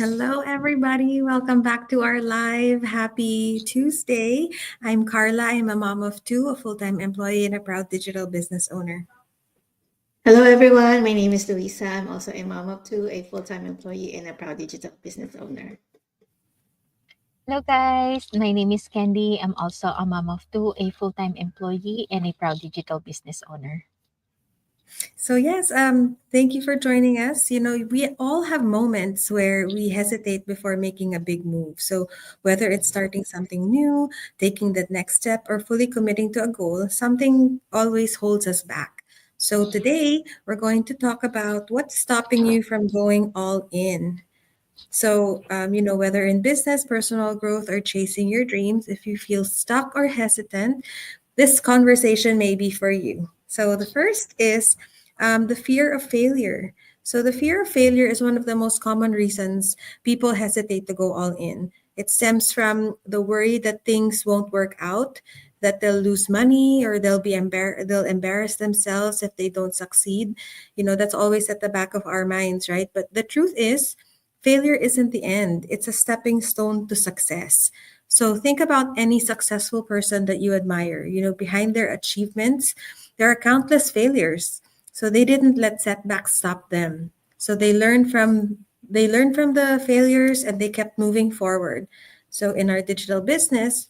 Hello, everybody. Welcome back to our live. Happy Tuesday. I'm Carla. I'm a mom of two, a full time employee, and a proud digital business owner. Hello, everyone. My name is Luisa. I'm also a mom of two, a full-time employee, and a proud digital business owner. Hello guys, my name is Candy. I'm also a mom of two, a full-time employee, and a proud digital business owner. Thank you for joining us. We all have moments where we hesitate before making a big move. So, whether it's starting something new, taking the next step, or fully committing to a goal, something always holds us back. So, today we're going to talk about what's stopping you from going all in. Whether in business, personal growth, or chasing your dreams, if you feel stuck or hesitant, this conversation may be for you. So, the first is the fear of failure. So, the fear of failure is one of the most common reasons people hesitate to go all in. It stems from the worry that things won't work out, that they'll lose money or they'll embarrass themselves if they don't succeed. That's always at the back of our minds, right? But the truth is, failure isn't the end, it's a stepping stone to success. So think about any successful person that you admire. Behind their achievements, there are countless failures. So they didn't let setbacks stop them. So they learned from the failures and they kept moving forward. So in our digital business,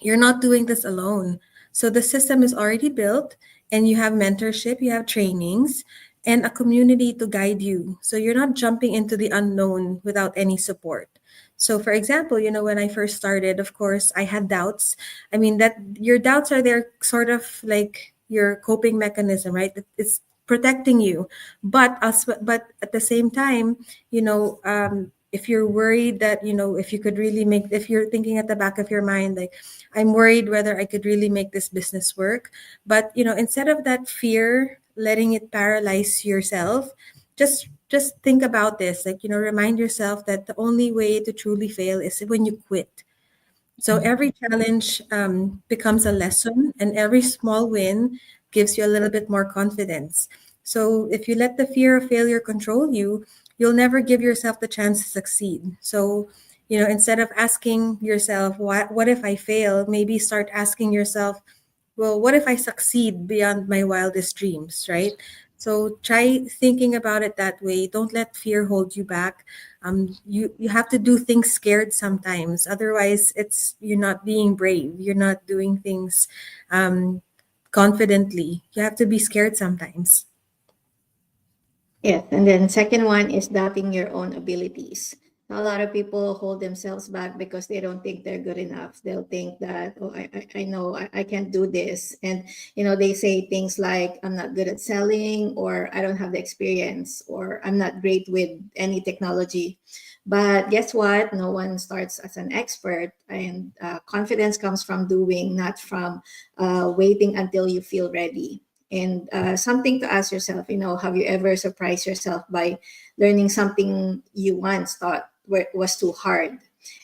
you're not doing this alone. So the system is already built and you have mentorship, you have trainings, and a community to guide you. So you're not jumping into the unknown without any support. So for example, when I first started, of course, I had doubts. I mean that your doubts are there sort of like your coping mechanism, right? It's protecting you. But at the same time, if you're worried that, if you could really make if you're thinking at the back of your mind like I'm worried whether I could really make this business work. But instead of that fear letting it paralyze yourself, just think about this. Like, remind yourself that the only way to truly fail is when you quit. So every challenge becomes a lesson, and every small win gives you a little bit more confidence. So if you let the fear of failure control you, you'll never give yourself the chance to succeed. So, instead of asking yourself, what if I fail? Maybe start asking yourself, well, what if I succeed beyond my wildest dreams, right? So try thinking about it that way. Don't let fear hold you back. You have to do things scared sometimes. Otherwise, it's you're not being brave. You're not doing things um, confidently. You have to be scared sometimes. Yes, and then second one is doubting your own abilities. A lot of people hold themselves back because they don't think they're good enough. They'll think that, oh, I know I can't do this. And, they say things like, I'm not good at selling, or I don't have the experience, or I'm not great with any technology. But guess what? No one starts as an expert. And confidence comes from doing, not from waiting until you feel ready. And something to ask yourself, have you ever surprised yourself by learning something you once thought was too hard?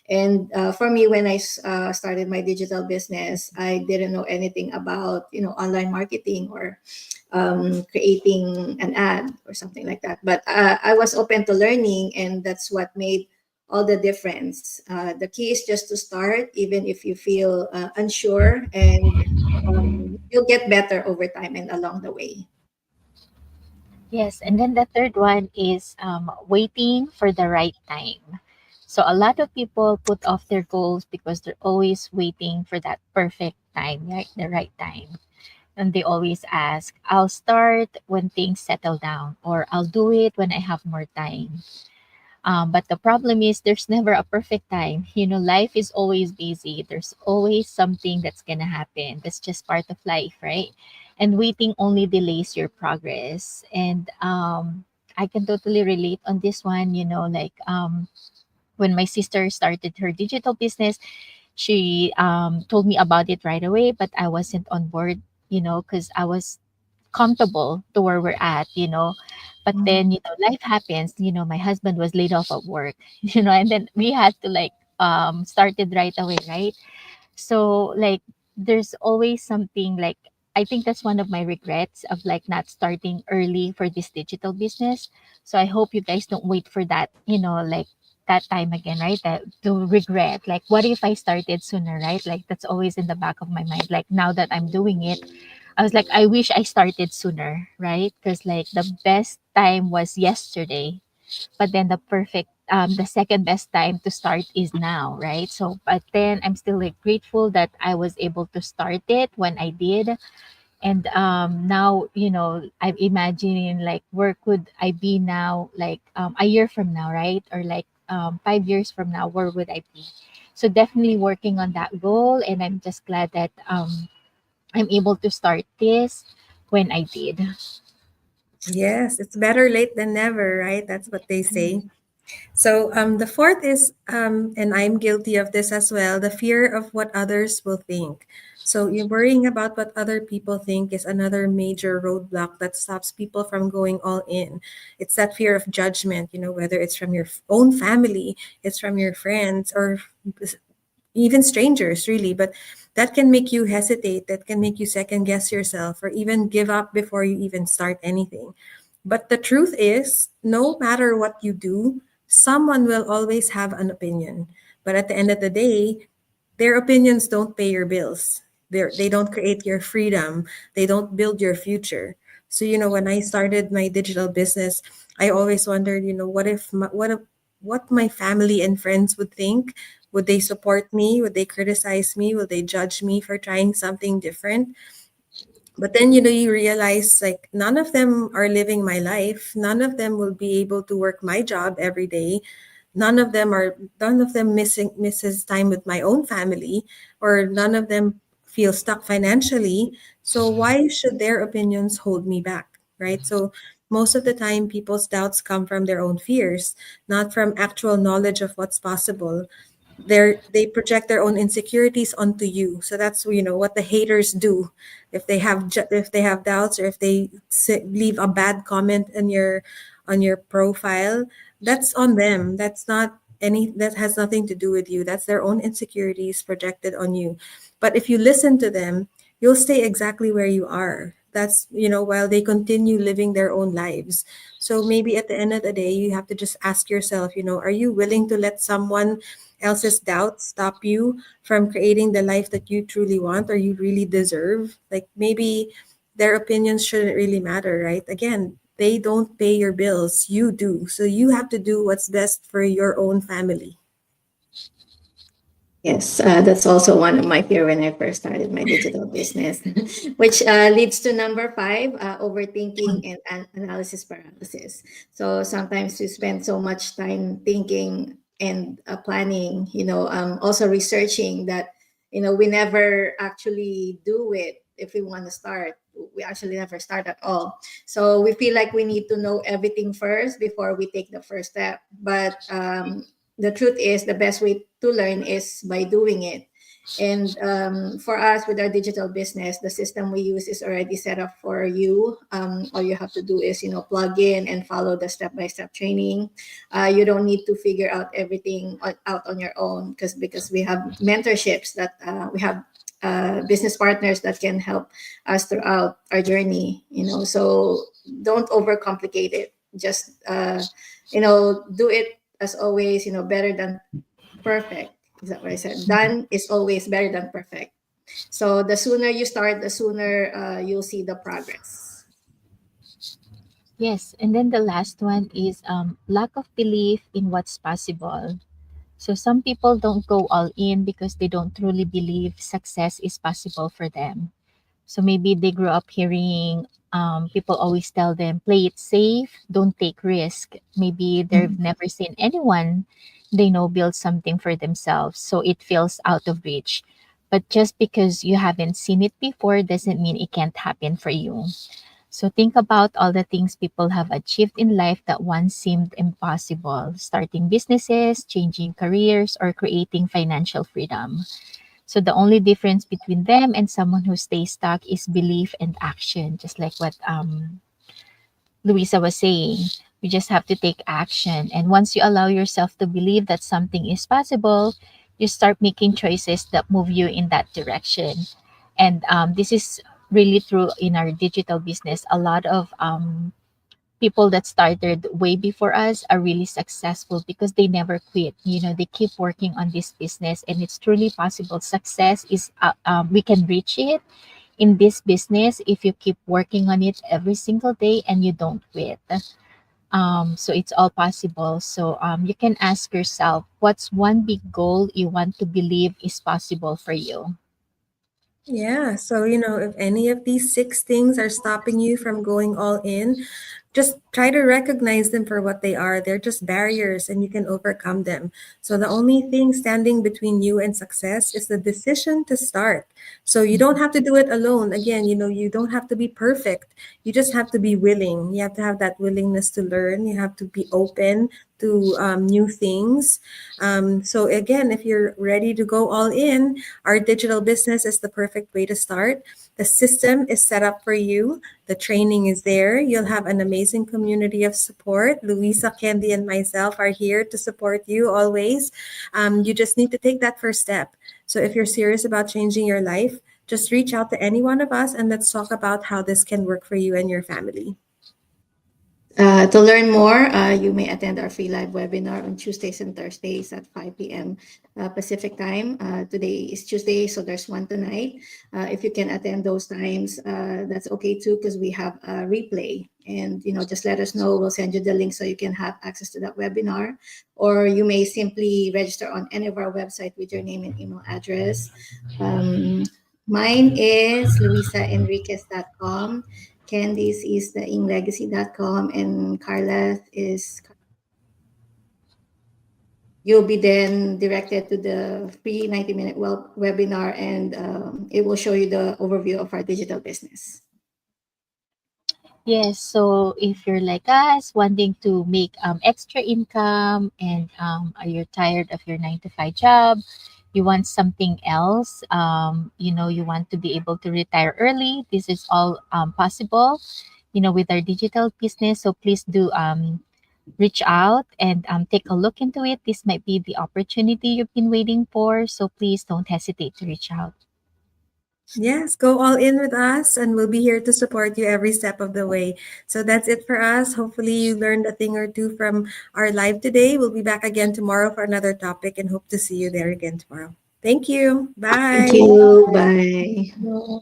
And for me, when I started my digital business, I didn't know anything about, online marketing or creating an ad or something like that. But I was open to learning, and that's what made all the difference. The key is just to start, even if you feel unsure, and you'll get better over time and along the way. Yes, and then the third one is waiting for the right time. So a lot of people put off their goals because they're always waiting for that perfect time, right? The right time. And they always ask, I'll start when things settle down, or I'll do it when I have more time. But the problem is there's never a perfect time. Life is always busy. There's always something that's going to happen. That's just part of life, right? And waiting only delays your progress. And I can totally relate on this one. When my sister started her digital business, she told me about it right away, but I wasn't on board, because I was comfortable to where we're at. But then, life happens. My husband was laid off at work, and then we had to like started right away, right? So like there's always something like I think that's one of my regrets of like not starting early for this digital business. So I hope you guys don't wait for that, like that time again, right? That to regret, like, what if I started sooner, right? Like, that's always in the back of my mind. Like, now that I'm doing it, I was like, I wish I started sooner, right? Because like the best time was yesterday, but then the second best time to start is now, right? So, but then I'm still like grateful that I was able to start it when I did. And now, I'm imagining like where could I be now, like a year from now, right? Or like 5 years from now, where would I be? So definitely working on that goal, and I'm just glad that I'm able to start this when I did. Yes, it's better late than never, right? That's what they say. So the fourth is, and I'm guilty of this as well, the fear of what others will think. So you're worrying about what other people think is another major roadblock that stops people from going all in. It's that fear of judgment, whether it's from your own family, it's from your friends, or even strangers, really. But that can make you hesitate, that can make you second guess yourself, or even give up before you even start anything. But the truth is, no matter what you do, someone will always have an opinion. But at the end of the day, their opinions don't pay your bills. They don't create your freedom. They don't build your future. So, when I started my digital business, I always wondered, what my family and friends would think. Would they support me? Would they criticize me? Would they judge me for trying something different? But then, you realize like none of them are living my life. None of them will be able to work my job every day. None of them misses time with my own family, or none of them feel stuck financially. So why should their opinions hold me back, right? So most of the time people's doubts come from their own fears, not from actual knowledge of what's possible. They project their own insecurities onto you. So that's what the haters do. If they have doubts, or if they leave a bad comment on your profile, that's on them. That has nothing to do with you. That's their own insecurities projected on you. But if you listen to them, you'll stay exactly where you are. That's while they continue living their own lives. So maybe at the end of the day, you have to just ask yourself, are you willing to let someone else's doubts stop you from creating the life that you truly want or you really deserve? Like, maybe their opinions shouldn't really matter, right? Again, they don't pay your bills, you do. So you have to do what's best for your own family. Yes, that's also one of my fear when I first started my digital business, which leads to number five, overthinking and analysis paralysis. So sometimes we spend so much time thinking and planning, also researching that, we never actually do it if we want to start. We actually never start at all. So we feel like we need to know everything first before we take the first step. But the truth is the best way to learn is by doing it. And for us with our digital business, the system we use is already set up for you. All you have to do is plug in and follow the step-by-step training. You don't need to figure out everything out on your own, because we have mentorships that we have business partners that can help us throughout our journey. So don't overcomplicate it. Just do it as always. Better than perfect. Is that what I said? Done is always better than perfect. So the sooner you start, the sooner you'll see the progress. Yes, and then the last one is lack of belief in what's possible. So some people don't go all in because they don't truly believe success is possible for them. So maybe they grew up hearing people always tell them, play it safe, don't take risk. Maybe they've never seen anyone they know build something for themselves, so it feels out of reach. But just because you haven't seen it before doesn't mean it can't happen for you. So think about all the things people have achieved in life that once seemed impossible: starting businesses, changing careers, or creating financial freedom. So the only difference between them and someone who stays stuck is belief and action, just like what Louisa was saying. We just have to take action. And once you allow yourself to believe that something is possible, you start making choices that move you in that direction. And this is really true in our digital business. A lot of people that started way before us are really successful because they never quit. They keep working on this business, and it's truly possible. Success is, we can reach it in this business if you keep working on it every single day and you don't quit. So it's all possible. So you can ask yourself, what's one big goal you want to believe is possible for you? Yeah, so if any of these six things are stopping you from going all in, just try to recognize them for what they are. They're just barriers and you can overcome them. So the only thing standing between you and success is the decision to start. So you don't have to do it alone. Again, you don't have to be perfect. You just have to be willing. You have to have that willingness to learn. You have to be open to new things. So again, if you're ready to go all in, our digital business is the perfect way to start. The system is set up for you. The training is there. You'll have an amazing community of support. Louisa, Candy, and myself are here to support you always. You just need to take that first step. So if you're serious about changing your life, just reach out to any one of us and let's talk about how this can work for you and your family. To learn more, you may attend our free live webinar on Tuesdays and Thursdays at 5 p.m. Pacific time. Today is Tuesday, so there's one tonight. If you can attend those times, that's okay too, because we have a replay. And just let us know. We'll send you the link so you can have access to that webinar. Or you may simply register on any of our website with your name and email address. Mine is luisaenriquez.com. Candice is the inglegacy.com, and Carla is, you'll be then directed to the free 90-minute webinar, and it will show you the overview of our digital business. Yes, so if you're like us, wanting to make extra income, and you're tired of your 9 to 5 job, you want something else, you want to be able to retire early, this is all possible, with our digital business. So please do reach out and take a look into it. This might be the opportunity you've been waiting for. So please don't hesitate to reach out. Yes, go all in with us, and we'll be here to support you every step of the way. So that's it for us. Hopefully, you learned a thing or two from our live today. We'll be back again tomorrow for another topic and hope to see you there again tomorrow. Thank you. Thank Bye. you. Bye. So,